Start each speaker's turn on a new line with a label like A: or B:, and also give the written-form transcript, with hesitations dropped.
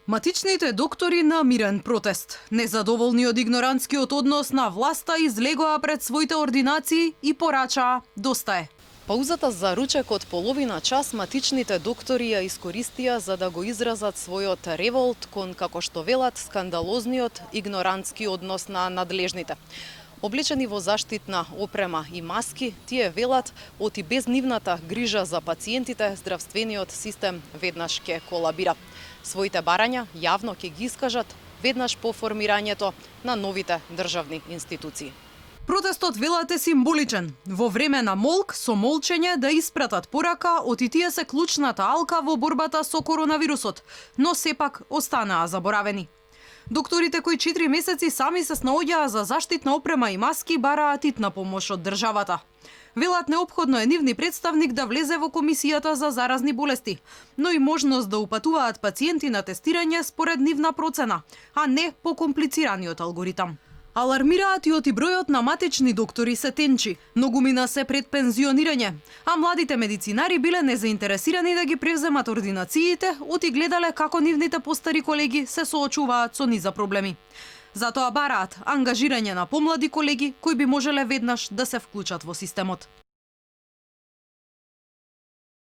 A: Матичните доктори на мирен протест. Незадоволни од игнорантскиот однос на власта излегоа пред своите ординации и порачаа доста е. Паузата за ручек од половина час матичните доктори ја искористија за да го изразат својот револт кон, како што велат, скандалозниот игнорантски однос на надлежните. Облечени во заштитна опрема и маски, тие велат, оти без нивната грижа за пациентите, здравствениот систем веднаш ќе колабира. Своите барања јавно ќе ги искажат веднаш по формирањето на новите државни институции. Протестот велат е символичен. Во време на молк со молчење да испратат порака, оти тие се клучната алка во борбата со коронавирусот, но сепак останаа заборавени. Докторите кои 4 месеци сами се снаоѓаа за заштитна опрема и маски бараат итна помош од државата. Велат неопходно е нивни представник да влезе во комисијата за заразни болести, но и можност да упатуваат пациенти на тестирање според нивна процена, а не по комплицираниот алгоритам. Алармираат и оти бројот на матични доктори се тенчи, многумина се пред пензионирање, а младите медицинари биле незаинтересирани да ги превземат ординациите, оти гледале како нивните постари колеги се соочуваат со низа проблеми. Затоа бараат ангажирање на помлади колеги кои би можеле веднаш да се вклучат во системот.